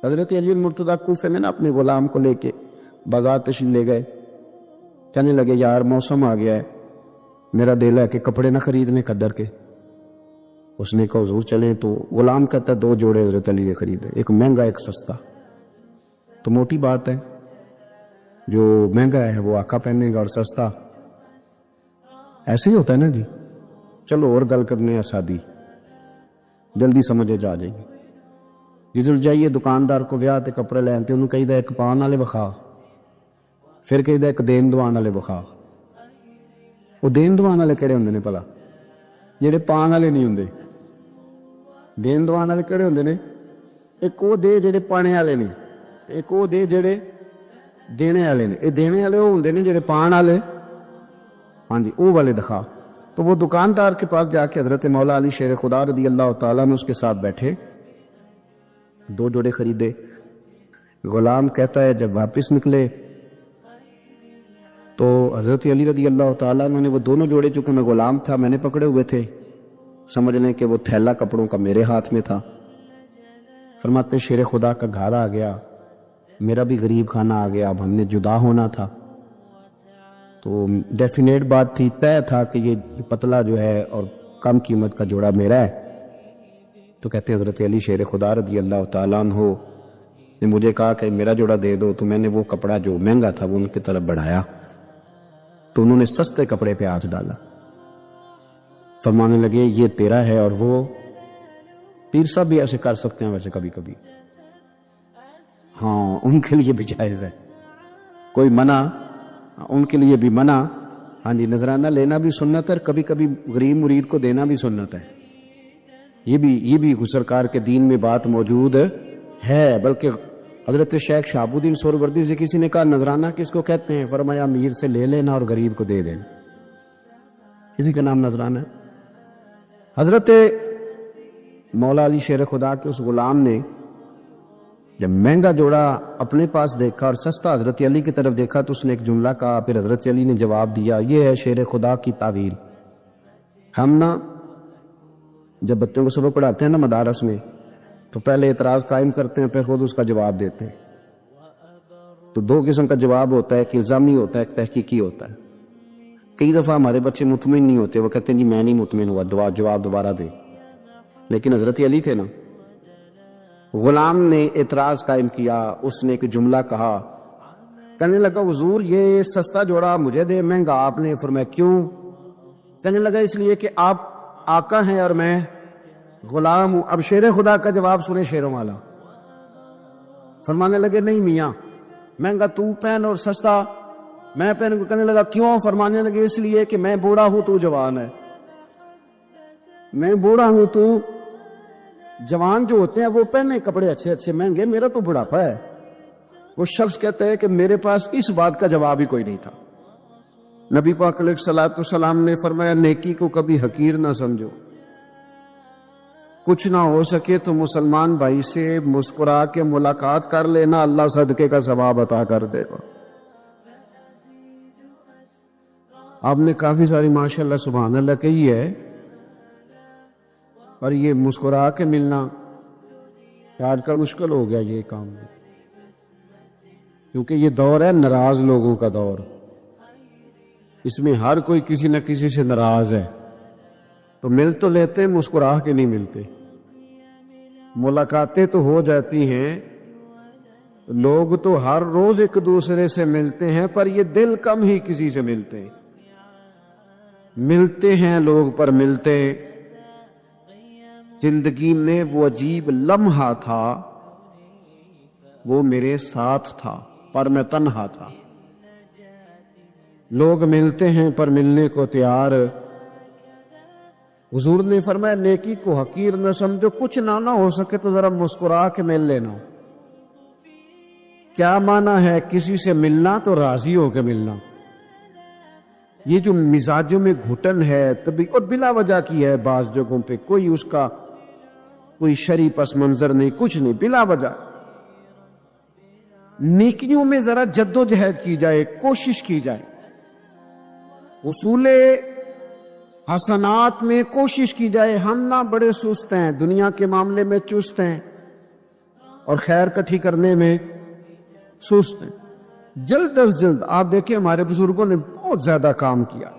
حضرت علی المرتضیٰ کوفے میں نا اپنے غلام کو لے کے بازار تشریف لے گئے، کہنے لگے یار موسم آ گیا ہے، میرا دل ہے کہ کپڑے نہ خریدنے قدر کے۔ اس نے کہا حضور چلیں، تو غلام کہتا ہے 2 جوڑے حضرت علی نے خریدے، ایک مہنگا ایک سستا۔ تو موٹی بات ہے، جو مہنگا ہے وہ آقا پہنے گا اور سستا ایسے ہی ہوتا ہے نا جی۔ چلو اور گل کرنے ہیں سادی، جلدی سمجھ جا جائے گی۔ جدھر جائیے دکاندار کو ویاہ تے کپڑے لین تے انہوں کہیدا ایک پان والے وکھا، پھر کہیدا ایک دین دوان والے وکھا۔ وہ دین دوان والے کہڑے ہوندے نے بھلا؟ جڑے پان والے نہیں ہوندے۔ دین دوان والے کہڑے ہوندے نے؟ ایک وہ دے جڑے پانے والے نے، ایک وہ دے جڑے دینے والے نے۔ یہ دینے والے وہ ہوندے نے جڑے پان والے، ہاں جی وہ والے دکھا۔ تو وہ دکاندار کے پاس جا کے حضرت مولا علی شیر خدا رضی اللہ تعالیٰ نے اس کے ساتھ بیٹھے، 2 جوڑے خریدے۔ غلام کہتا ہے جب واپس نکلے تو حضرت علی رضی اللہ تعالیٰ نے وہ دونوں جوڑے، چونکہ میں غلام تھا میں نے پکڑے ہوئے تھے، سمجھ لیں کہ وہ تھیلا کپڑوں کا میرے ہاتھ میں تھا۔ فرماتے شیر خدا کا گھر آ گیا، میرا بھی غریب خانہ آ گیا، اب ہم نے جدا ہونا تھا۔ تو ڈیفینیٹ بات تھی، طے تھا کہ یہ پتلا جو ہے اور کم قیمت کا جوڑا میرا ہے۔ تو کہتے ہیں حضرت علی شیر خدا رضی اللہ تعالیٰ عنہ نے مجھے کہا کہ میرا جوڑا دے دو، تو میں نے وہ کپڑا جو مہنگا تھا وہ ان کی طرف بڑھایا، تو انہوں نے سستے کپڑے پہ ہاتھ ڈالا، فرمانے لگے یہ تیرا ہے۔ اور وہ پیر صاحب بھی ایسے کر سکتے ہیں ویسے کبھی کبھی، ہاں ان کے لیے بھی جائز ہے، کوئی منع ان کے لیے بھی منع، ہاں جی نذرانہ لینا بھی سنت ہے، اور کبھی کبھی غریب مرید کو دینا بھی سنت ہے۔ یہ بھی سرکار کے دین میں بات موجود ہے۔ بلکہ حضرت شیخ شہاب الدین سہروردی سے کسی نے کہا نذرانہ کس کو کہتے ہیں؟ فرمایا امیر سے لے لینا اور غریب کو دے دینا، اسی کا نام نذرانہ ہے۔ حضرت مولا علی شیر خدا کے اس غلام نے جب مہنگا جوڑا اپنے پاس دیکھا اور سستا حضرت علی کی طرف دیکھا تو اس نے ایک جملہ کہا، پھر حضرت علی نے جواب دیا، یہ ہے شیر خدا کی تعویل۔ ہم نا جب بچوں کو سبق پڑھاتے ہیں نا مدارس میں، تو پہلے اعتراض قائم کرتے ہیں، پھر خود اس کا جواب دیتے ہیں۔ تو 2 قسم کا جواب ہوتا ہے، ایک الزامی ہوتا ہے، ایک تحقیقی ہوتا ہے۔ کئی دفعہ ہمارے بچے مطمئن نہیں ہوتے، وہ کہتے ہیں جی میں نہیں مطمئن ہوا، جواب دوبارہ دے۔ لیکن حضرت علی تھے نا، غلام نے اعتراض قائم کیا، اس نے ایک جملہ کہا، کہنے لگا حضور یہ سستا جوڑا مجھے دے، مہنگا آپ نے۔ فرمایا کیوں؟ کہنے لگا اس لیے کہ آپ آقا ہیں اور میں غلام ہوں۔ اب شیر خدا کا جواب سنے شیروں والا، فرمانے لگے نہیں میاں، مہنگا تو پہن اور سستا میں پہن۔ کہنے لگا کیوں؟ فرمانے لگے اس لیے کہ میں بوڑھا ہوں تو جوان ہے، میں بوڑھا ہوں تو جوان جو ہوتے ہیں وہ پہنے کپڑے اچھے اچھے مہنگے، میرا تو بڑھاپا ہے۔ وہ شخص کہتا ہے کہ میرے پاس اس بات کا جواب ہی کوئی نہیں تھا۔ نبی پاک علیہ الصلوۃ والسلام نے فرمایا نیکی کو کبھی حقیر نہ سمجھو، کچھ نہ ہو سکے تو مسلمان بھائی سے مسکرا کے ملاقات کر لینا، اللہ صدقے کا ثواب عطا کر دے گا۔ آپ نے کافی ساری ماشاءاللہ سبحان اللہ کہی ہے، اور یہ مسکرا کے ملنا آج کل مشکل ہو گیا یہ کام، کیونکہ یہ دور ہے ناراض لوگوں کا دور، اس میں ہر کوئی کسی نہ کسی سے ناراض ہے، تو مل تو لیتے ہیں مسکرا کے نہیں ملتے۔ ملاقاتیں تو ہو جاتی ہیں، لوگ تو ہر روز ایک دوسرے سے ملتے ہیں، پر یہ دل کم ہی کسی سے ملتے ہیں۔ ملتے ہیں لوگ پر ملتے، زندگی میں وہ عجیب لمحہ تھا، وہ میرے ساتھ تھا پر میں تنہا تھا۔ لوگ ملتے ہیں پر ملنے کو تیار۔ حضور نے فرمایا نیکی کو حقیر نہ سمجھو، کچھ نہ ہو سکے تو ذرا مسکرا کے مل لینا۔ کیا معنی ہے کسی سے ملنا؟ تو راضی ہو کے ملنا۔ یہ جو مزاجوں میں گھٹن ہے تبھی، اور بلا وجہ کی ہے بعض جگہوں پہ، کوئی اس کا کوئی شرعی پس منظر نہیں، کچھ نہیں، بلا وجہ۔ نیکیوں میں ذرا جد و جہد کی جائے، کوشش کی جائے، اصول حسنات میں کوشش کی جائے۔ ہم نہ بڑے سست ہیں، دنیا کے معاملے میں چست ہیں، اور خیر کٹھی کرنے میں سست ہیں. جلد از جلد آپ دیکھیں ہمارے بزرگوں نے بہت زیادہ کام کیا,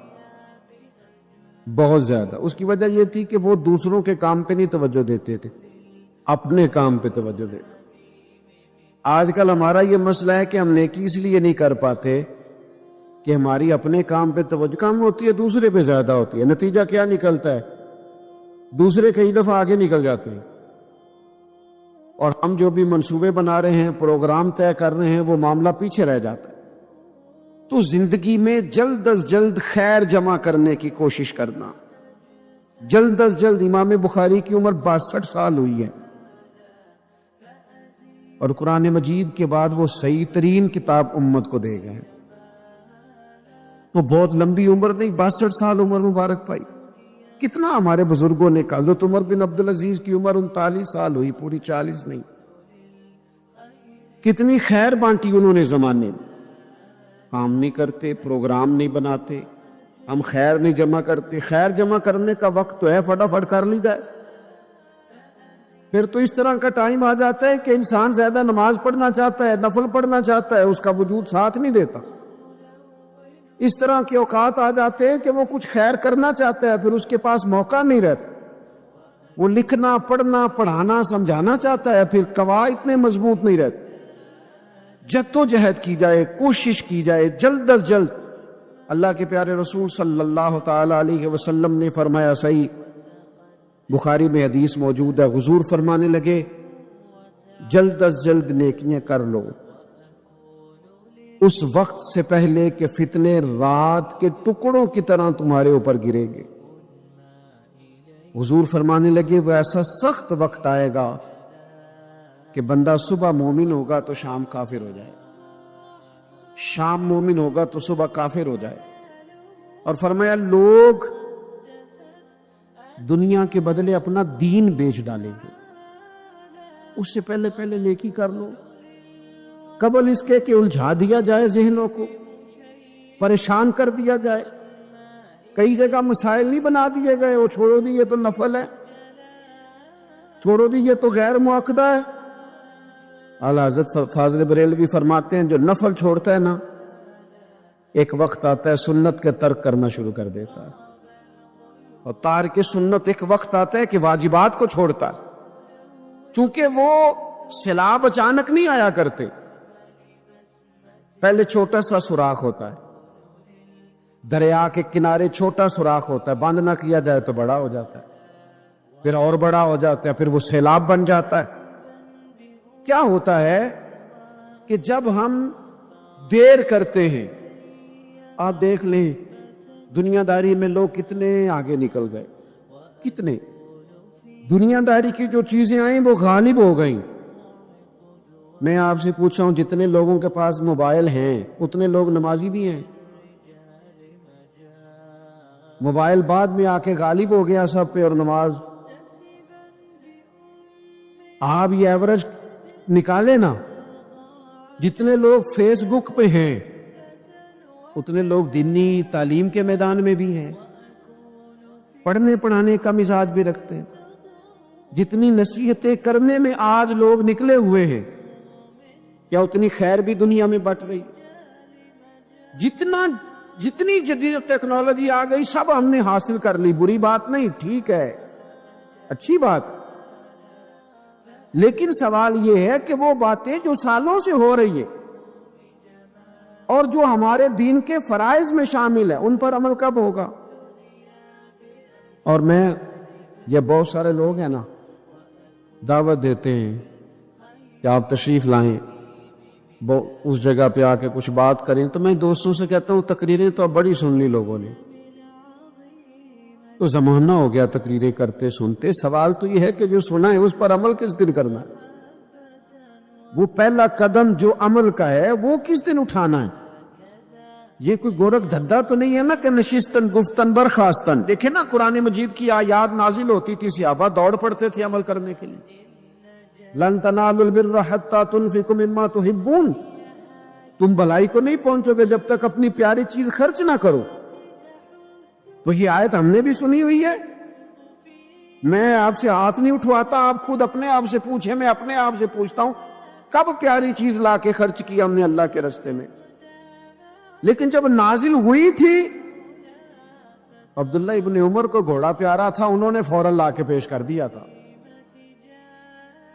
بہت زیادہ. اس کی وجہ یہ تھی کہ وہ دوسروں کے کام پہ نہیں توجہ دیتے تھے, اپنے کام پہ توجہ دیتے. آج کل ہمارا یہ مسئلہ ہے کہ ہم نیکی اس لیے نہیں کر پاتے کہ ہماری اپنے کام پہ توجہ کم ہوتی ہے, دوسرے پہ زیادہ ہوتی ہے. نتیجہ کیا نکلتا ہے؟ دوسرے کئی دفعہ آگے نکل جاتے ہیں, اور ہم جو بھی منصوبے بنا رہے ہیں, پروگرام طے کر رہے ہیں, وہ معاملہ پیچھے رہ جاتا ہے. تو زندگی میں جلد از جلد خیر جمع کرنے کی کوشش کرنا. جلد از جلد. امام بخاری کی عمر 62 سال ہوئی ہے, اور قرآن مجید کے بعد وہ صحیح ترین کتاب امت کو دے گئے. وہ بہت لمبی عمر نہیں, 62 سال عمر مبارک پائی. کتنا ہمارے بزرگوں نے کہا. حضرت عمر بن عبدالعزیز کی عمر 39 سال ہوئی, پوری 40 نہیں. کتنی خیر بانٹی انہوں نے زمانے میں. کام نہیں کرتے, پروگرام نہیں بناتے, ہم خیر نہیں جمع کرتے. خیر جمع کرنے کا وقت تو ہے, فٹافٹ کر لی جائے. پھر تو اس طرح کا ٹائم آ جاتا ہے کہ انسان زیادہ نماز پڑھنا چاہتا ہے, نفل پڑھنا چاہتا ہے, اس کا وجود ساتھ نہیں دیتا. اس طرح کے اوقات آ جاتے ہیں کہ وہ کچھ خیر کرنا چاہتا ہے, پھر اس کے پاس موقع نہیں رہتا. وہ لکھنا, پڑھنا, پڑھانا, سمجھانا چاہتا ہے, پھر قواعد اتنے مضبوط نہیں رہتے. جدوجہد کی جائے, کوشش کی جائے جلد از جلد. اللہ کے پیارے رسول صلی اللہ تعالی علیہ وسلم نے فرمایا, صحیح بخاری میں حدیث موجود ہے, حضور فرمانے لگے, جلد از جلد نیکیاں کر لو اس وقت سے پہلے کہ فتنے رات کے ٹکڑوں کی طرح تمہارے اوپر گرے گے. حضور فرمانے لگے, وہ ایسا سخت وقت آئے گا کہ بندہ صبح مومن ہوگا تو شام کافر ہو جائے, شام مومن ہوگا تو صبح کافر ہو جائے. اور فرمایا, لوگ دنیا کے بدلے اپنا دین بیچ ڈالیں گے. اس سے پہلے پہلے نیکی کر لو, قبل اس کے کہ الجھا دیا جائے, ذہنوں کو پریشان کر دیا جائے. کئی جگہ مسائل نہیں بنا دیے گئے, وہ چھوڑو دیے تو نفل ہے, چھوڑو دیے تو غیر معاقدہ ہے. اعلیٰ حضرت فاضل بریلوی فرماتے ہیں, جو نفل چھوڑتا ہے نا, ایک وقت آتا ہے سنت کے ترک کرنا شروع کر دیتا ہے. اور تارک سنت ایک وقت آتا ہے کہ واجبات کو چھوڑتا ہے. چونکہ وہ سیلاب اچانک نہیں آیا کرتے, پہلے چھوٹا سا سوراخ ہوتا ہے, دریا کے کنارے چھوٹا سوراخ ہوتا ہے, بند نہ کیا جائے تو بڑا ہو جاتا ہے, پھر اور بڑا ہو جاتا ہے, پھر وہ سیلاب بن جاتا ہے. کیا ہوتا ہے کہ جب ہم دیر کرتے ہیں, آپ دیکھ لیں دنیا داری میں لوگ کتنے آگے نکل گئے, کتنے دنیا داری کی جو چیزیں آئیں وہ غالب ہو گئیں. میں آپ سے پوچھ رہا ہوں, جتنے لوگوں کے پاس موبائل ہیں اتنے لوگ نمازی بھی ہیں. موبائل بعد میں آ کے غالب ہو گیا سب پہ, اور نماز. آپ یہ ایوریج نکالے نا, جتنے لوگ فیس بک پہ ہیں اتنے لوگ دینی تعلیم کے میدان میں بھی ہیں, پڑھنے پڑھانے کا مزاج بھی رکھتے ہیں. جتنی نصیحتیں کرنے میں آج لوگ نکلے ہوئے ہیں, کیا اتنی خیر بھی دنیا میں بٹ رہی؟ جتنی جدید ٹیکنالوجی آ گئی سب ہم نے حاصل کر لی, بری بات نہیں, ٹھیک ہے, اچھی بات. لیکن سوال یہ ہے کہ وہ باتیں جو سالوں سے ہو رہی ہیں اور جو ہمارے دین کے فرائض میں شامل ہے, ان پر عمل کب ہوگا؟ اور میں یہ بہت سارے لوگ ہیں نا, دعوت دیتے ہیں کہ آپ تشریف لائیں, اس جگہ پہ آ کے کچھ بات کریں, تو میں دوستوں سے کہتا ہوں تقریریں تو اب بڑی سن لی لوگوں نے, تو زمانہ ہو گیا تقریریں کرتے سنتے. سوال تو یہ ہے کہ جو سنا ہے اس پر عمل کس دن کرنا ہے؟ وہ پہلا قدم جو عمل کا ہے وہ کس دن اٹھانا ہے؟ یہ کوئی گورکھ دھندا تو نہیں ہے نا کہ نشستن گفتن برخاستن. دیکھیں نا قرآن مجید کی آیات نازل ہوتی تھی, صحابہ دوڑ پڑتے تھے عمل کرنے کے لیے. لن تنالوا البر حتى تنفقوا مما تحبون, تم بھلائی کو نہیں پہنچو گے جب تک اپنی پیاری چیز خرچ نہ کرو. تو یہ آیت ہم نے بھی سنی ہوئی ہے, میں آپ سے ہاتھ نہیں اٹھواتا، آپ خود اپنے آپ سے پوچھیں، میں اپنے آپ سے پوچھتا ہوں کب پیاری چیز لا کے خرچ کیا ہم نے اللہ کے راستے میں؟ لیکن جب نازل ہوئی تھی، عبداللہ ابن عمر کو گھوڑا پیارا تھا، انہوں نے فوراً لا کے پیش کر دیا تھا۔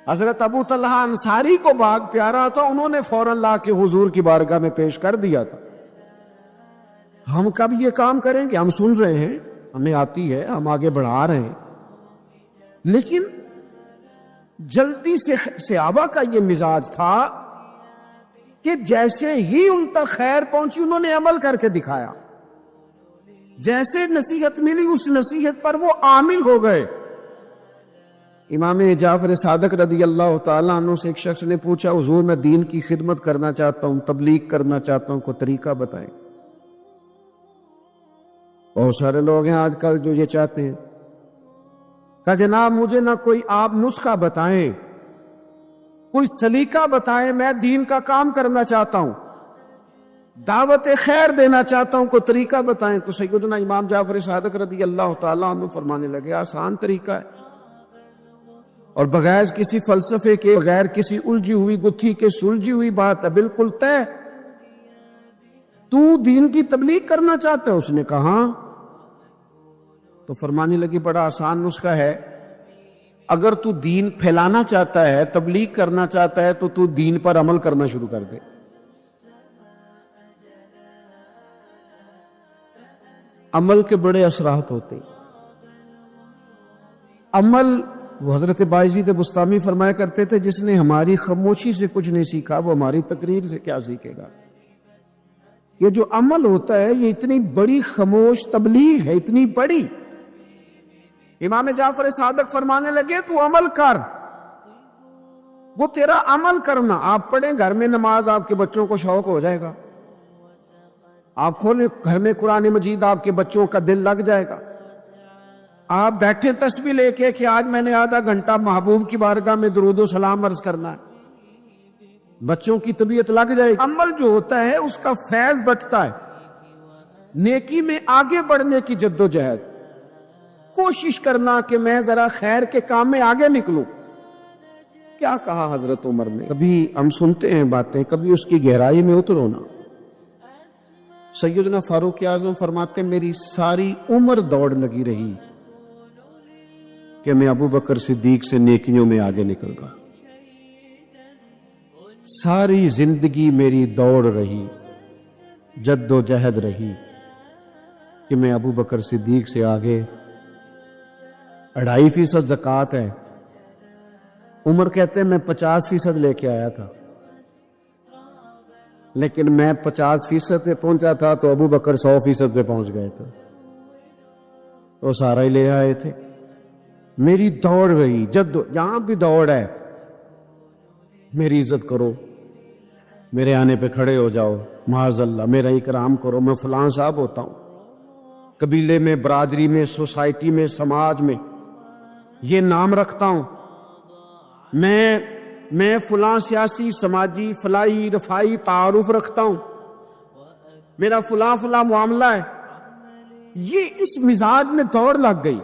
حضرت ابو طلحہ انصاری کو باغ پیارا تھا، انہوں نے فوراً لا کے حضور کی بارگاہ میں پیش کر دیا تھا۔ ہم کب یہ کام کریں گے؟ ہم سن رہے ہیں، ہمیں آتی ہے، ہم آگے بڑھا رہے ہیں، لیکن جلدی سے صحابہ کا یہ مزاج تھا کہ جیسے ہی ان تک خیر پہنچی انہوں نے عمل کر کے دکھایا، جیسے نصیحت ملی اس نصیحت پر وہ عامل ہو گئے۔ امام جعفر صادق رضی اللہ تعالیٰ عنہ سے ایک شخص نے پوچھا، حضور میں دین کی خدمت کرنا چاہتا ہوں، تبلیغ کرنا چاہتا ہوں، کوئی طریقہ بتائیں۔ بہت سارے لوگ ہیں آج کل جو یہ چاہتے ہیں، کہا جناب مجھے نہ کوئی آپ نسخہ بتائیں، کوئی سلیقہ بتائیں، میں دین کا کام کرنا چاہتا ہوں، دعوت خیر دینا چاہتا ہوں، کوئی طریقہ بتائیں۔ تو سیدنا امام جعفر صادق رضی اللہ تعالیٰ عنہ فرمانے لگے، آسان طریقہ ہے، اور بغیر کسی فلسفے کے، بغیر کسی الجھی ہوئی گتھی کے، سلجھی ہوئی بات ہے، بالکل طے۔ تو دین کی تبلیغ کرنا چاہتا ہے؟ اس نے کہا ہاں۔ تو فرمانے لگی بڑا آسان نسخہ ہے، اگر تو دین پھیلانا چاہتا ہے، تبلیغ کرنا چاہتا ہے، تو دین پر عمل کرنا شروع کر دے۔ عمل کے بڑے اثرات ہوتے ہیں۔ عمل، وہ حضرت بایزید بسطامی فرمایا کرتے تھے، جس نے ہماری خاموشی سے کچھ نہیں سیکھا وہ ہماری تقریر سے کیا سیکھے گا۔ یہ جو عمل ہوتا ہے یہ اتنی بڑی خاموش تبلیغ ہے، اتنی بڑی۔ امام جعفر صادق فرمانے لگے تو عمل کر، وہ تیرا عمل کرنا، آپ پڑھیں گھر میں نماز، آپ کے بچوں کو شوق ہو جائے گا، آپ کھولیں گھر میں قرآن مجید، آپ کے بچوں کا دل لگ جائے گا۔ آپ بیٹھے تسبیح لے کے کہ آج میں نے آدھا گھنٹہ محبوب کی بارگاہ میں درود و سلام عرض کرنا ہے، بچوں کی طبیعت لگ جائے گی۔ عمل جو ہوتا ہے اس کا فیض بٹتا ہے، نیکی میں آگے بڑھنے کی جد و جہد، کوشش کرنا کہ میں ذرا خیر کے کام میں آگے نکلوں۔ کیا کہا حضرت عمر نے؟ کبھی ہم سنتے ہیں باتیں، کبھی اس کی گہرائی میں اترو نا۔ سیدنا فاروق اعظم فرماتے میری ساری عمر دوڑ لگی رہی کہ میں ابو بکر صدیق سے نیکیوں میں آگے نکل گا، ساری زندگی میری دوڑ رہی، جد و جہد رہی کہ میں ابو بکر صدیق سے آگے۔ 2.5% زکوٰۃ ہے، عمر کہتے ہیں میں 50% لے کے آیا تھا، لیکن میں 50% پہ پہنچا تھا تو ابو بکر 100% پہ پہنچ گئے تھے، وہ سارا ہی لے آئے تھے۔ میری دوڑ رہی، یہاں بھی دوڑ ہے، میری عزت کرو، میرے آنے پہ کھڑے ہو جاؤ، معاذ اللہ میرا اکرام کرو، میں فلاں صاحب ہوتا ہوں، قبیلے میں، برادری میں، سوسائٹی میں، سماج میں یہ نام رکھتا ہوں، میں فلاں سیاسی، سماجی، فلاحی، رفائی تعارف رکھتا ہوں، میرا فلاں معاملہ ہے۔ یہ اس مزاج میں دوڑ لگ گئی،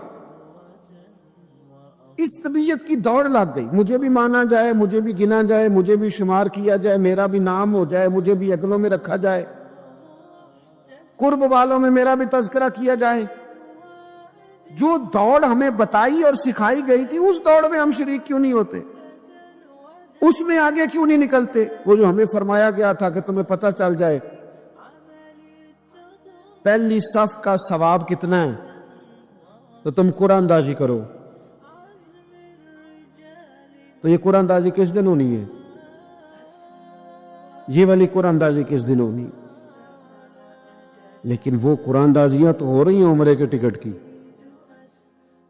اس طبیعت کی دوڑ لگ گئی، مجھے بھی مانا جائے، مجھے بھی گنا جائے، مجھے بھی شمار کیا جائے، میرا بھی نام ہو جائے، مجھے بھی اگلوں میں رکھا جائے، قرب والوں میں میرا بھی تذکرہ کیا جائے۔ جو دوڑ ہمیں بتائی اور سکھائی گئی تھی اس دوڑ میں ہم شریک کیوں نہیں ہوتے؟ اس میں آگے کیوں نہیں نکلتے؟ وہ جو ہمیں فرمایا گیا تھا کہ تمہیں پتہ چل جائے پہلی صف کا ثواب کتنا ہے تو تم قرآن اندازی کرو، تو یہ قرآن اندازی کس دن ہونی ہے؟ یہ والی قرآن اندازی کس دن ہونی؟ لیکن وہ قرآن اندازیاں تو ہو رہی ہیں عمرے کے ٹکٹ کی،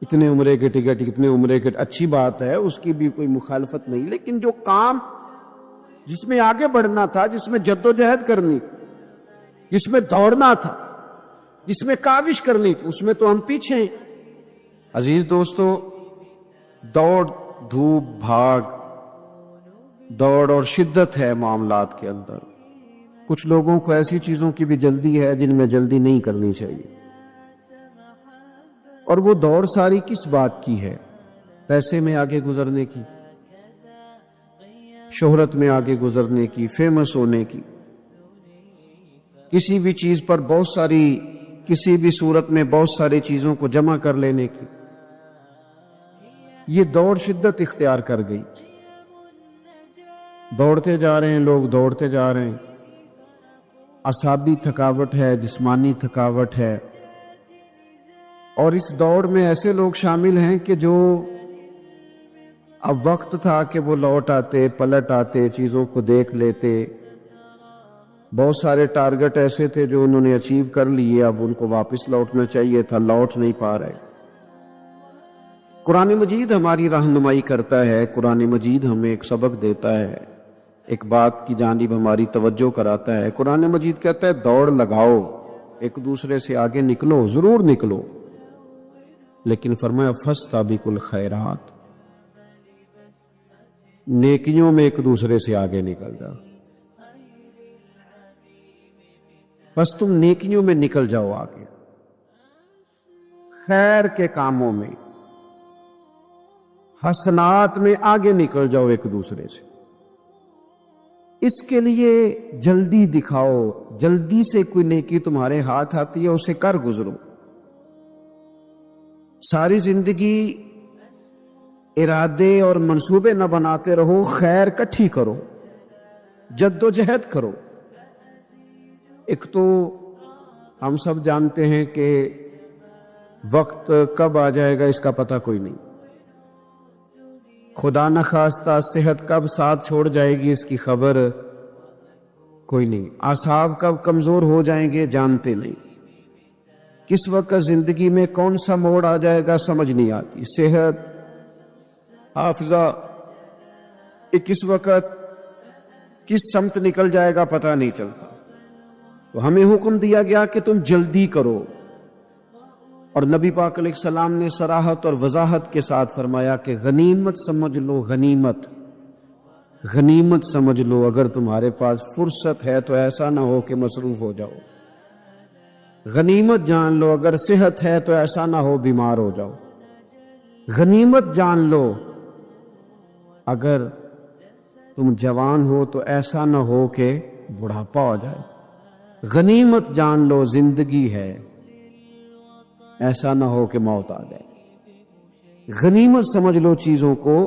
اتنے عمرے کے ٹکٹ، اتنے عمرے کے، اچھی بات ہے، اس کی بھی کوئی مخالفت نہیں، لیکن جو کام جس میں آگے بڑھنا تھا، جس میں جد و جہد کرنی، جس میں دوڑنا تھا، جس میں کاوش کرنی تھی، اس میں تو ہم پیچھے ہیں۔ عزیز دوستو، دوڑ دھوپ بھاگ، دوڑ اور شدت ہے معاملات کے اندر۔ کچھ لوگوں کو ایسی چیزوں کی بھی جلدی ہے جن میں جلدی نہیں کرنی چاہیے، اور وہ دوڑ ساری کس بات کی ہے؟ پیسے میں آگے گزرنے کی، شہرت میں آگے گزرنے کی، فیمس ہونے کی، کسی بھی چیز پر بہت ساری، کسی بھی صورت میں بہت ساری چیزوں کو جمع کر لینے کی۔ یہ دوڑ شدت اختیار کر گئی، دوڑتے جا رہے ہیں لوگ، دوڑتے جا رہے ہیں، اعصابی تھکاوٹ ہے، جسمانی تھکاوٹ ہے، اور اس دوڑ میں ایسے لوگ شامل ہیں کہ جو اب وقت تھا کہ وہ لوٹ آتے، پلٹ آتے، چیزوں کو دیکھ لیتے، بہت سارے ٹارگٹ ایسے تھے جو انہوں نے اچیو کر لیے، اب ان کو واپس لوٹنا چاہیے تھا، لوٹ نہیں پا رہے۔ قرآن مجید ہماری رہنمائی کرتا ہے، قرآن مجید ہمیں ایک سبق دیتا ہے، ایک بات کی جانب ہماری توجہ کراتا ہے۔ قرآن مجید کہتا ہے دوڑ لگاؤ، ایک دوسرے سے آگے نکلو، ضرور نکلو، لیکن فرمایا فاستبقوا الخیرات، نیکیوں میں ایک دوسرے سے آگے نکل جاؤ، بس تم نیکیوں میں نکل جاؤ آگے، خیر کے کاموں میں، حسنات میں آگے نکل جاؤ ایک دوسرے سے۔ اس کے لیے جلدی دکھاؤ، جلدی سے کوئی نیکی تمہارے ہاتھ آتی ہے اسے کر گزرو۔ ساری زندگی ارادے اور منصوبے نہ بناتے رہو، خیر کٹھی کرو، جد و جہد کرو۔ ایک تو ہم سب جانتے ہیں کہ وقت کب آ جائے گا اس کا پتہ کوئی نہیں، خدا نخواستہ صحت کب ساتھ چھوڑ جائے گی اس کی خبر کوئی نہیں، اعصاب کب کمزور ہو جائیں گے جانتے نہیں، کس وقت زندگی میں کون سا موڑ آ جائے گا سمجھ نہیں آتی، صحت، حافظہ، کس وقت کس سمت نکل جائے گا پتہ نہیں چلتا۔ تو ہمیں حکم دیا گیا کہ تم جلدی کرو، اور نبی پاک علیہ السلام نے صراحت اور وضاحت کے ساتھ فرمایا کہ غنیمت سمجھ لو، غنیمت، غنیمت سمجھ لو، اگر تمہارے پاس فرصت ہے تو ایسا نہ ہو کہ مصروف ہو جاؤ، غنیمت جان لو، اگر صحت ہے تو ایسا نہ ہو بیمار ہو جاؤ، غنیمت جان لو، اگر تم جوان ہو تو ایسا نہ ہو کہ بڑھاپا ہو جائے، غنیمت جان لو زندگی ہے، ایسا نہ ہو کہ موت آ جائے۔ غنیمت سمجھ لو چیزوں کو،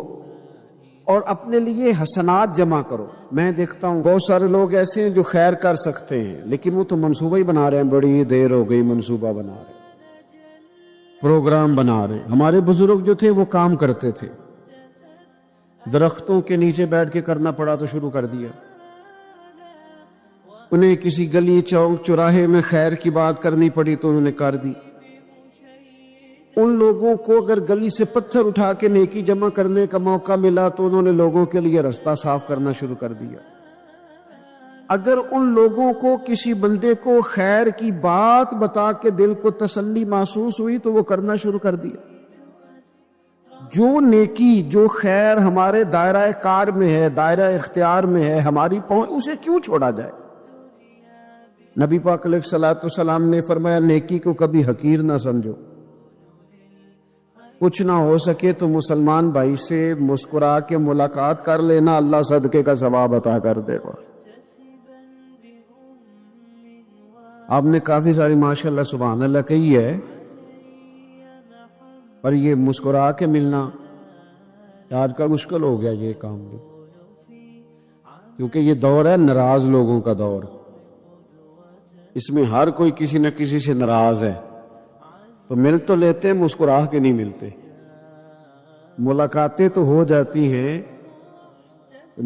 اور اپنے لیے حسنات جمع کرو۔ میں دیکھتا ہوں بہت سارے لوگ ایسے ہیں جو خیر کر سکتے ہیں لیکن وہ تو منصوبہ ہی بنا رہے ہیں، بڑی دیر ہو گئی منصوبہ بنا رہے ہیں، پروگرام بنا رہے ہیں۔ ہمارے بزرگ جو تھے وہ کام کرتے تھے، درختوں کے نیچے بیٹھ کے کرنا پڑا تو شروع کر دیا، انہیں کسی گلی چوک چوراہے میں خیر کی بات کرنی پڑی تو انہوں نے کر دی۔ ان لوگوں کو اگر گلی سے پتھر اٹھا کے نیکی جمع کرنے کا موقع ملا تو انہوں نے لوگوں کے لیے رستہ صاف کرنا شروع کر دیا۔ اگر ان لوگوں کو کسی بندے کو خیر کی بات بتا کے دل کو تسلی محسوس ہوئی تو وہ کرنا شروع کر دیا۔ جو نیکی، جو خیر ہمارے دائرہ کار میں ہے، دائرہ اختیار میں ہے، ہماری پہنچ، اسے کیوں چھوڑا جائے؟ نبی پاک علیہ الصلوۃ والسلام نے فرمایا نیکی کو کبھی حقیر نہ سمجھو، کچھ نہ ہو سکے تو مسلمان بھائی سے مسکرا کے ملاقات کر لینا، اللہ صدقے کا ثواب عطا کر دے گا۔ آپ نے کافی ساری ماشاءاللہ سبحان اللہ کہی ہے، پر یہ مسکرا کے ملنا آج کل مشکل ہو گیا یہ کام بھی، کیونکہ یہ دور ہے ناراض لوگوں کا دور، اس میں ہر کوئی کسی نہ کسی سے ناراض ہے، تو مل تو لیتے ہیں، مسکرا کے نہیں ملتے۔ ملاقاتیں تو ہو جاتی ہیں،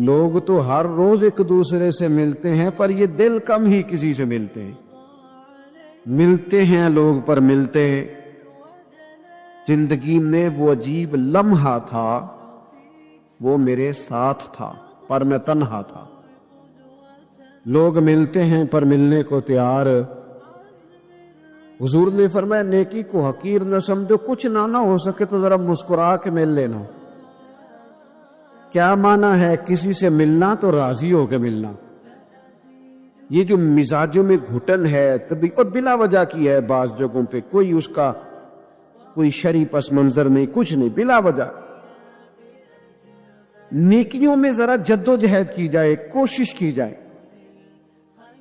لوگ تو ہر روز ایک دوسرے سے ملتے ہیں، پر یہ دل کم ہی کسی سے ملتے ہیں، ملتے ہیں لوگ پر ملتے ہیں۔ زندگی میں وہ عجیب لمحہ تھا، وہ میرے ساتھ تھا پر میں تنہا تھا۔ لوگ ملتے ہیں پر ملنے کو تیار۔ حضور نے فرمایا نیکی کو حقیر نہ سمجھو، کچھ نہ ہو سکے تو ذرا مسکرا کے مل لینا۔ کیا معنی ہے کسی سے ملنا؟ تو راضی ہو کے ملنا۔ یہ جو مزاجوں میں گھٹن ہے کبھی، اور بلا وجہ کی ہے، بعض جگہوں پہ کوئی اس کا کوئی شرعی پس منظر نہیں، کچھ نہیں، بلا وجہ۔ نیکیوں میں ذرا جد و جہد کی جائے، کوشش کی جائے،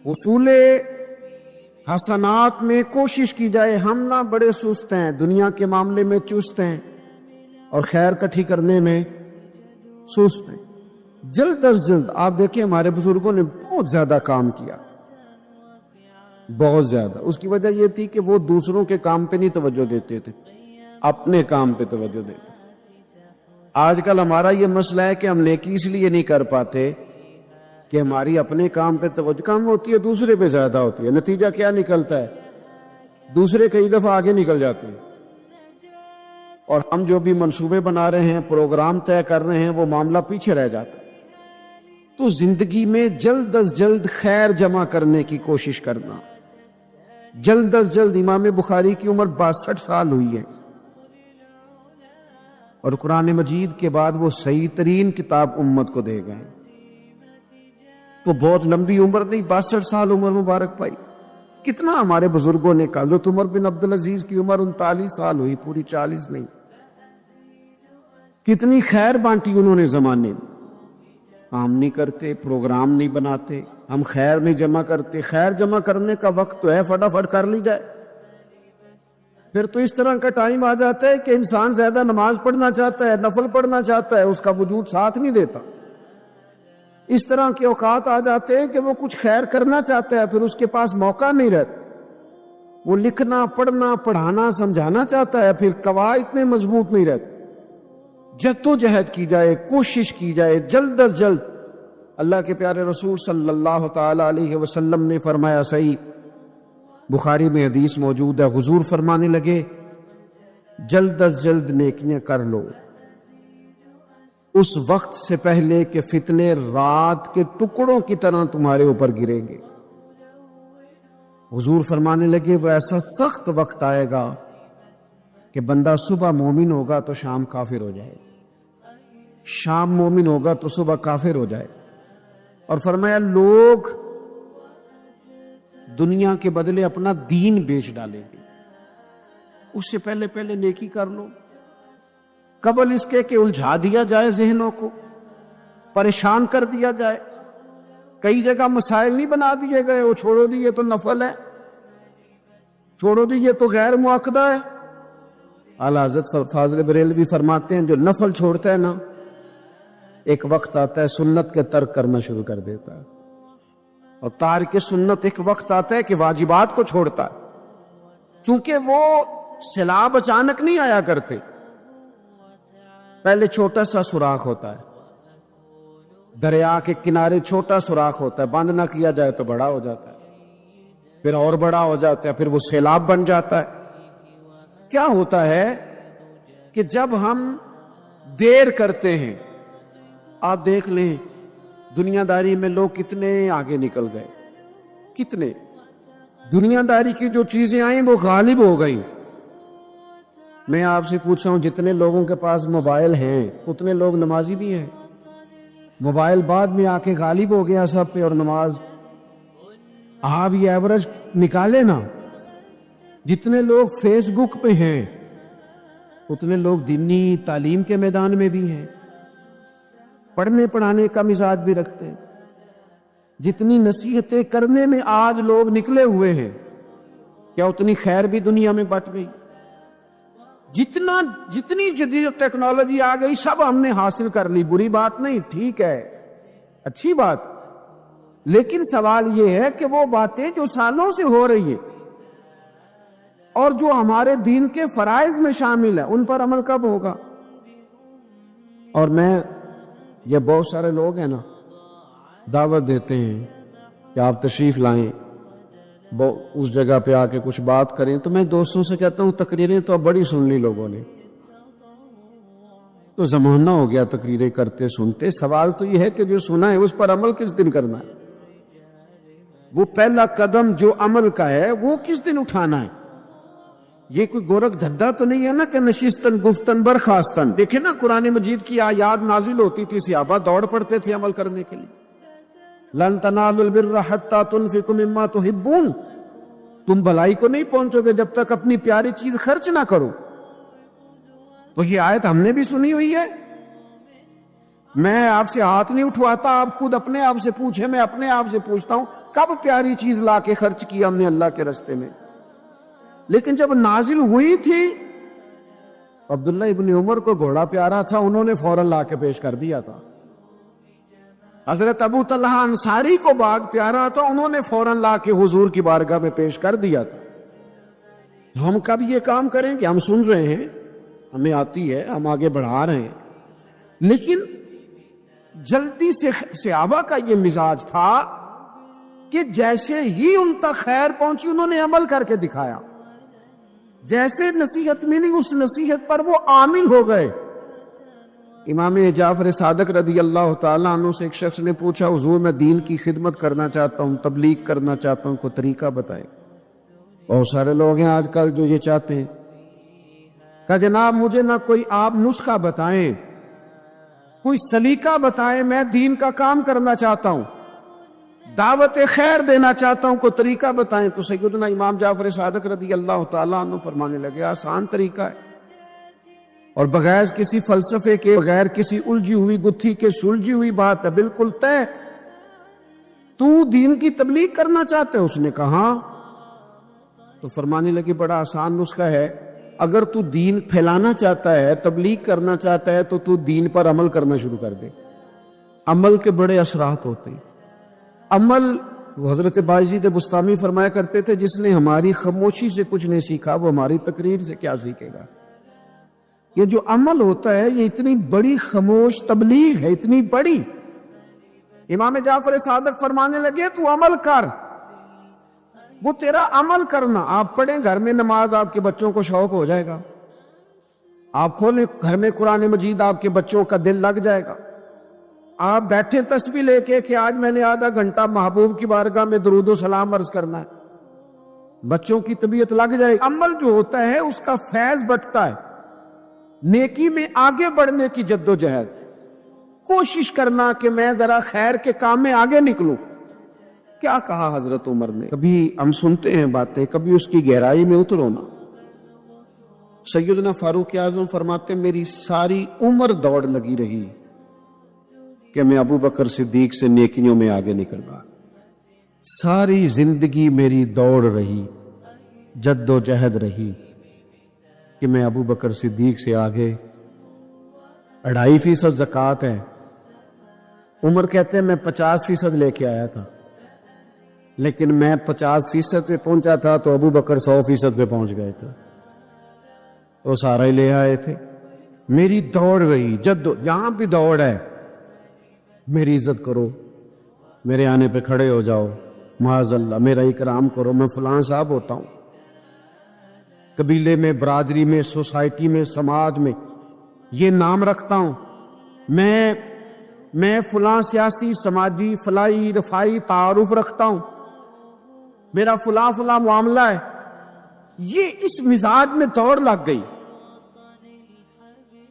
حصول حسنات میں کوشش کی جائے۔ ہم نہ بڑے سست ہیں، دنیا کے معاملے میں چست ہیں اور خیر کٹھی کرنے میں سست ہیں۔ جلد از جلد آپ دیکھیں ہمارے بزرگوں نے بہت زیادہ کام کیا، بہت زیادہ۔ اس کی وجہ یہ تھی کہ وہ دوسروں کے کام پہ نہیں توجہ دیتے تھے، اپنے کام پہ توجہ دیتے۔ آج کل ہمارا یہ مسئلہ ہے کہ ہم نیکی اس لیے نہیں کر پاتے کہ ہماری اپنے کام پہ توجہ کم ہوتی ہے، دوسرے پہ زیادہ ہوتی ہے۔ نتیجہ کیا نکلتا ہے؟ دوسرے کئی دفعہ آگے نکل جاتے ہیں، اور ہم جو بھی منصوبے بنا رہے ہیں، پروگرام طے کر رہے ہیں، وہ معاملہ پیچھے رہ جاتا ہے۔ تو زندگی میں جلد از جلد خیر جمع کرنے کی کوشش کرنا۔ جلد از جلد امام بخاری کی عمر 62 سال ہوئی ہے، اور قرآن مجید کے بعد وہ صحیح ترین کتاب امت کو دے گئے۔ تو بہت لمبی عمر نہیں، 62 سال عمر مبارک پائی۔ کتنا ہمارے بزرگوں نے کہا، حضرت عمر بن عبدالعزیز کی عمر 39 سال ہوئی، پوری 40 نہیں۔ کتنی خیر بانٹی انہوں نے زمانے میں۔ کام نہیں کرتے، پروگرام نہیں بناتے، ہم خیر نہیں جمع کرتے۔ خیر جمع کرنے کا وقت تو ہے، فٹافٹ کر لی جائے۔ پھر تو اس طرح کا ٹائم آ جاتا ہے کہ انسان زیادہ نماز پڑھنا چاہتا ہے، نفل پڑھنا چاہتا ہے، اس کا وجود ساتھ نہیں دیتا۔ اس طرح کے اوقات آ جاتے ہیں کہ وہ کچھ خیر کرنا چاہتا ہے، پھر اس کے پاس موقع نہیں رہتا۔ وہ لکھنا، پڑھنا، پڑھانا، سمجھانا چاہتا ہے، پھر قواعد اتنے مضبوط نہیں رہتے۔ جد و جہد کی جائے، کوشش کی جائے، جلد از جلد۔ اللہ کے پیارے رسول صلی اللہ تعالی علیہ وسلم نے فرمایا، صحیح بخاری میں حدیث موجود ہے، حضور فرمانے لگے، جلد از جلد نیکیاں کر لو اس وقت سے پہلے کہ فتنے رات کے ٹکڑوں کی طرح تمہارے اوپر گریں گے۔ حضور فرمانے لگے، وہ ایسا سخت وقت آئے گا کہ بندہ صبح مومن ہوگا تو شام کافر ہو جائے، شام مومن ہوگا تو صبح کافر ہو جائے۔ اور فرمایا، لوگ دنیا کے بدلے اپنا دین بیچ ڈالیں گے۔ اس سے پہلے پہلے نیکی کر لو، قبل اس کے کہ الجھا دیا جائے، ذہنوں کو پریشان کر دیا جائے۔ کئی جگہ مسائل نہیں بنا دیے گئے، وہ چھوڑو دیے تو نفل ہے، چھوڑو دیے تو غیر معاقدہ ہے۔ اعلیٰ حضرت فاضل بریلوی فرماتے ہیں، جو نفل چھوڑتا ہے نا، ایک وقت آتا ہے سنت کے ترک کرنا شروع کر دیتا ہے، اور تارک سنت ایک وقت آتا ہے کہ واجبات کو چھوڑتا ہے۔ چونکہ وہ سیلاب اچانک نہیں آیا کرتے، پہلے چھوٹا سا سوراخ ہوتا ہے، دریا کے کنارے چھوٹا سوراخ ہوتا ہے، بند نہ کیا جائے تو بڑا ہو جاتا ہے، پھر اور بڑا ہو جاتا ہے، پھر وہ سیلاب بن جاتا ہے۔ کیا ہوتا ہے کہ جب ہم دیر کرتے ہیں، آپ دیکھ لیں دنیا داری میں لوگ کتنے آگے نکل گئے، کتنے دنیا داری کی جو چیزیں آئیں وہ غالب ہو گئیں۔ میں آپ سے پوچھ رہا ہوں، جتنے لوگوں کے پاس موبائل ہیں اتنے لوگ نمازی بھی ہیں؟ موبائل بعد میں آ کے غالب ہو گیا سب پہ، اور نماز آپ یہ ایوریج نکالے نا، جتنے لوگ فیس بک پہ ہیں اتنے لوگ دینی تعلیم کے میدان میں بھی ہیں، پڑھنے پڑھانے کا مزاج بھی رکھتے ہیں۔ جتنی نصیحتیں کرنے میں آج لوگ نکلے ہوئے ہیں، کیا اتنی خیر بھی دنیا میں بٹ گئی؟ جتنی جدید ٹیکنالوجی آ گئی سب ہم نے حاصل کر لی، بری بات نہیں، ٹھیک ہے، اچھی بات، لیکن سوال یہ ہے کہ وہ باتیں جو سالوں سے ہو رہی ہیں اور جو ہمارے دین کے فرائض میں شامل ہیں، ان پر عمل کب ہوگا؟ اور میں یہ بہت سارے لوگ ہیں نا، دعوت دیتے ہیں کہ آپ تشریف لائیں، اس جگہ پہ آ کے کچھ بات کریں، تو میں دوستوں سے کہتا ہوں تقریریں تو اب بڑی سن لی لوگوں نے، تو زمانہ ہو گیا تقریریں کرتے سنتے۔ سوال تو یہ ہے کہ جو سنا ہے اس پر عمل کس دن کرنا ہے؟ وہ پہلا قدم جو عمل کا ہے وہ کس دن اٹھانا ہے؟ یہ کوئی گورکھ دھندا تو نہیں ہے نا کہ نشستن گفتن برخاستن۔ دیکھیں نا قرآن مجید کی آیات نازل ہوتی تھی، صحابہ دوڑ پڑتے تھے عمل کرنے کے لیے۔ لن تنالوا البر حتى تنفقوا مما تحبون، تم بھلائی کو نہیں پہنچو گے جب تک اپنی پیاری چیز خرچ نہ کرو۔ تو یہ آیت ہم نے بھی سنی ہوئی ہے. میں آپ سے ہاتھ نہیں اٹھواتا, آپ خود اپنے آپ سے پوچھیں, میں اپنے آپ سے پوچھتا ہوں کب پیاری چیز لا کے خرچ کیا ہم نے اللہ کے راستے میں. لیکن جب نازل ہوئی تھی, عبداللہ ابن عمر کو گھوڑا پیارا تھا, انہوں نے فوراً لا کے پیش کر دیا تھا. حضرت ابو طلحہ انصاری کو باغ پیارا تھا, انہوں نے فوراً لا کے حضور کی بارگاہ میں پیش کر دیا تھا. ہم کب یہ کام کریں کہ ہم سن رہے ہیں, ہمیں آتی ہے, ہم آگے بڑھا رہے ہیں, لیکن جلدی سے صحابہ کا یہ مزاج تھا کہ جیسے ہی ان تک خیر پہنچی انہوں نے عمل کر کے دکھایا. جیسے نصیحت ملی اس نصیحت پر وہ عامل ہو گئے. امام جعفر صادق رضی اللہ تعالیٰ عنہ سے ایک شخص نے پوچھا, حضور میں دین کی خدمت کرنا چاہتا ہوں, تبلیغ کرنا چاہتا ہوں, کوئی طریقہ بتائیں. بہت سارے لوگ ہیں آج کل جو یہ چاہتے ہیں. کہا جناب مجھے نہ کوئی آپ نسخہ بتائیں, کوئی سلیقہ بتائیں, میں دین کا کام کرنا چاہتا ہوں, دعوت خیر دینا چاہتا ہوں, کوئی طریقہ بتائیں. تو سیدنا امام جعفر صادق رضی اللہ تعالیٰ عنہ فرمانے لگے, آسان طریقہ ہے, اور بغیر کسی فلسفے کے, بغیر کسی الجھی ہوئی گتھی کے, سلجھی ہوئی بات ہے, بالکل طے. تو دین کی تبلیغ کرنا چاہتے ہے؟ اس نے کہا. تو فرمانے لگے بڑا آسان نسخہ ہے, اگر تو دین پھیلانا چاہتا ہے, تبلیغ کرنا چاہتا ہے, تو دین پر عمل کرنا شروع کر دے. عمل کے بڑے اثرات ہوتے ہیں. عمل, حضرت باجید بستامی فرمایا کرتے تھے, جس نے ہماری خاموشی سے کچھ نہیں سیکھا وہ ہماری تقریر سے کیا سیکھے گا. یہ جو عمل ہوتا ہے یہ اتنی بڑی خاموش تبلیغ ہے, اتنی بڑی. امام جعفر صادق فرمانے لگے تو عمل کر, وہ تیرا عمل کرنا. آپ پڑھیں گھر میں نماز, آپ کے بچوں کو شوق ہو جائے گا. آپ کھولیں گھر میں قرآن مجید, آپ کے بچوں کا دل لگ جائے گا. آپ بیٹھیں تسبیح لے کے کہ آج میں نے آدھا گھنٹہ محبوب کی بارگاہ میں درود و سلام عرض کرنا ہے, بچوں کی طبیعت لگ جائے. عمل جو ہوتا ہے اس کا فیض بٹتا ہے. نیکی میں آگے بڑھنے کی جد و جہد, کوشش کرنا کہ میں ذرا خیر کے کام میں آگے نکلوں. کیا کہا حضرت عمر نے؟ کبھی ہم سنتے ہیں باتیں, کبھی اس کی گہرائی میں اترو نا. سیدنا فاروق اعظم فرماتے میری ساری عمر دوڑ لگی رہی کہ میں ابو بکر صدیق سے نیکیوں میں آگے نکل گا. ساری زندگی میری دوڑ رہی, جد و جہد رہی کہ میں ابو بکر صدیق سے آگے. 2.5% زکوٰۃ ہے. عمر کہتے ہیں میں 50% لے کے آیا تھا, لیکن میں 50% پہ پہنچا تھا تو ابو بکر 100% پہ پہنچ گئے تھے, وہ سارا ہی لے آئے تھے. میری دوڑ رہی, یہاں بھی دوڑ ہے. میری عزت کرو, میرے آنے پہ کھڑے ہو جاؤ, معاذ اللہ میرا اکرام کرو, میں فلاں صاحب ہوتا ہوں. قبیلے میں, برادری میں, سوسائٹی میں, سماج میں یہ نام رکھتا ہوں, میں فلاں سیاسی, سماجی, فلاحی, رفائی تعارف رکھتا ہوں, میرا فلاں معاملہ ہے. یہ اس مزاج میں دوڑ لگ گئی,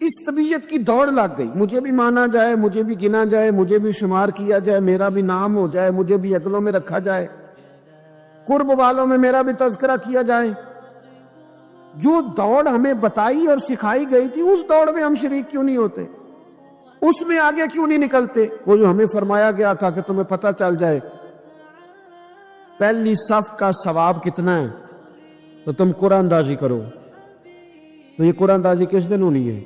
اس طبیعت کی دوڑ لگ گئی. مجھے بھی مانا جائے, مجھے بھی گنا جائے, مجھے بھی شمار کیا جائے, میرا بھی نام ہو جائے, مجھے بھی اگلوں میں رکھا جائے, قرب والوں میں میرا بھی تذکرہ کیا جائے. جو دوڑ ہمیں بتائی اور سکھائی گئی تھی اس دوڑ میں ہم شریک کیوں نہیں ہوتے, اس میں آگے کیوں نہیں نکلتے. وہ جو ہمیں فرمایا گیا تھا کہ تمہیں پتہ چل جائے پہلی صف کا ثواب کتنا ہے تو تم قرآن اندازی کرو. تو یہ قرآن اندازی کس دن ہونی ہے؟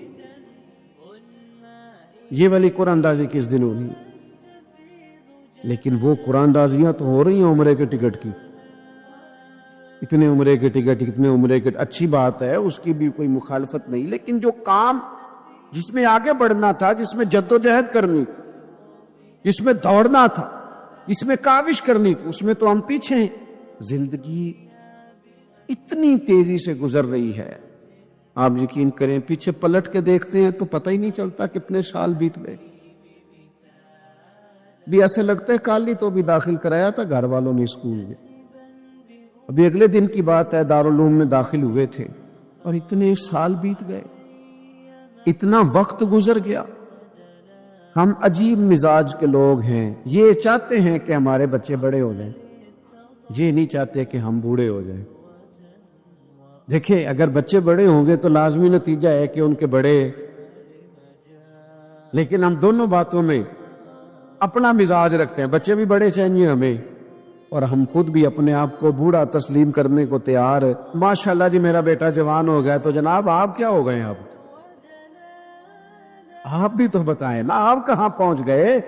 یہ والی قرآن اندازی کس دن ہونی ہے؟ لیکن وہ قرآن اندازیاں تو ہو رہی ہیں عمرے کے ٹکٹ کی. اتنے عمرے کے ٹکٹ, اتنے عمرے کے, اچھی بات ہے, اس کی بھی کوئی مخالفت نہیں. لیکن جو کام جس میں آگے بڑھنا تھا, جس میں جد و جہد کرنی, جس میں دوڑنا تھا, جس میں کاوش کرنی تھی, اس میں تو ہم پیچھے ہیں. زندگی اتنی تیزی سے گزر رہی ہے, آپ یقین کریں پیچھے پلٹ کے دیکھتے ہیں تو پتہ ہی نہیں چلتا کتنے سال بیت گئے. بھی ایسے لگتا ہے کال ہی تو بھی داخل کرایا تھا گھر والوں نے اسکول میں, ابھی اگلے دن کی بات ہے دارالعلوم میں داخل ہوئے تھے اور اتنے سال بیت گئے, اتنا وقت گزر گیا. ہم عجیب مزاج کے لوگ ہیں, یہ چاہتے ہیں کہ ہمارے بچے بڑے ہو جائیں, یہ نہیں چاہتے کہ ہم بوڑھے ہو جائیں. دیکھیں اگر بچے بڑے ہوں گے تو لازمی نتیجہ ہے کہ ان کے بڑے، لیکن ہم دونوں باتوں میں اپنا مزاج رکھتے ہیں، بچے بھی بڑے چاہیے ہمیں اور ہم خود بھی اپنے آپ کو بوڑھا تسلیم کرنے کو تیار ہے۔ ماشاءاللہ جی میرا بیٹا جوان ہو گیا، تو جناب آپ کیا ہو گئے؟ آپ بھی تو بتائیں نا، آپ کہاں پہنچ گئے؟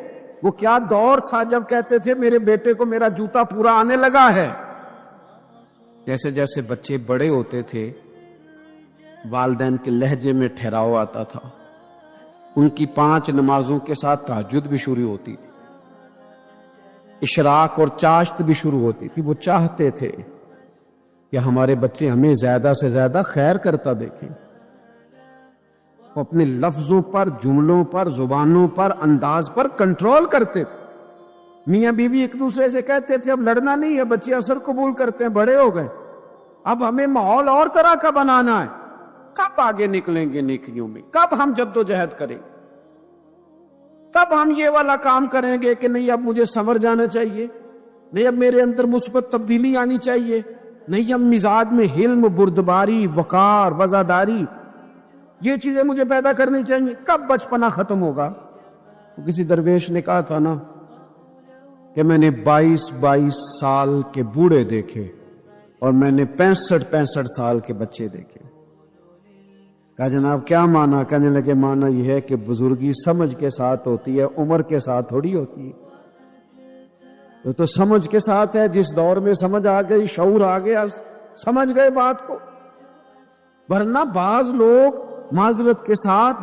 وہ کیا دور تھا جب کہتے تھے میرے بیٹے کو میرا جوتا پورا آنے لگا ہے۔ جیسے جیسے بچے بڑے ہوتے تھے والدین کے لہجے میں ٹھہراؤ آتا تھا، ان کی 5 نمازوں کے ساتھ تہجد بھی شروع ہوتی تھی، اشراق اور چاشت بھی شروع ہوتی تھی۔ وہ چاہتے تھے کہ ہمارے بچے ہمیں زیادہ سے زیادہ خیر کرتا دیکھیں، وہ اپنے لفظوں پر، جملوں پر، زبانوں پر، انداز پر کنٹرول کرتے تھے۔ میاں بیوی ایک دوسرے سے کہتے تھے اب لڑنا نہیں ہے، بچے اثر قبول کرتے ہیں، بڑے ہو گئے، اب ہمیں ماحول اور طرح کا بنانا ہے۔ کب آگے نکلیں گے نیکیوں میں؟ کب ہم جد و جہد کریں گے؟ کب ہم یہ والا کام کریں گے کہ نہیں اب مجھے سنور جانا چاہیے، نہیں اب میرے اندر مثبت تبدیلی آنی چاہیے، نہیں اب مزاج میں حلم، بردباری، وقار، وفاداری، یہ چیزیں مجھے پیدا کرنی چاہیے؟ کب بچپنا ختم ہوگا؟ کسی درویش نے کہا تھا نا کہ میں نے 22 سال کے بوڑھے دیکھے اور میں نے 65 سال کے بچے دیکھے۔ کہا جناب کیا معنی؟ کہنے لگے معنی یہ ہے کہ بزرگی سمجھ کے ساتھ ہوتی ہے، عمر کے ساتھ تھوڑی ہوتی ہے۔ تو سمجھ کے ساتھ ہے، جس دور میں سمجھ آ گئی، شعور آ گیا، سمجھ گئے بات کو۔ ورنہ بعض لوگ معذرت کے ساتھ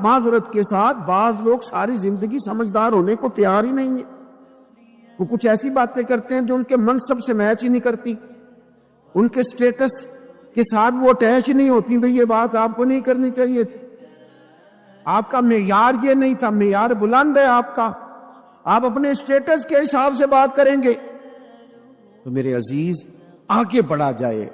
بعض لوگ ساری زندگی سمجھدار ہونے کو تیار ہی نہیں ہیں۔ وہ کچھ ایسی باتیں کرتے ہیں جو ان کے منصب سے میچ ہی نہیں کرتی، ان کے سٹیٹس کے ساتھ وہ اٹیچ نہیں ہوتی۔ بھئی یہ بات آپ کو نہیں کرنی چاہیے تھی، آپ کا معیار یہ نہیں تھا، معیار بلند ہے آپ کا، آپ اپنے سٹیٹس کے حساب سے بات کریں گے۔ تو میرے عزیز آگے بڑھا جائے،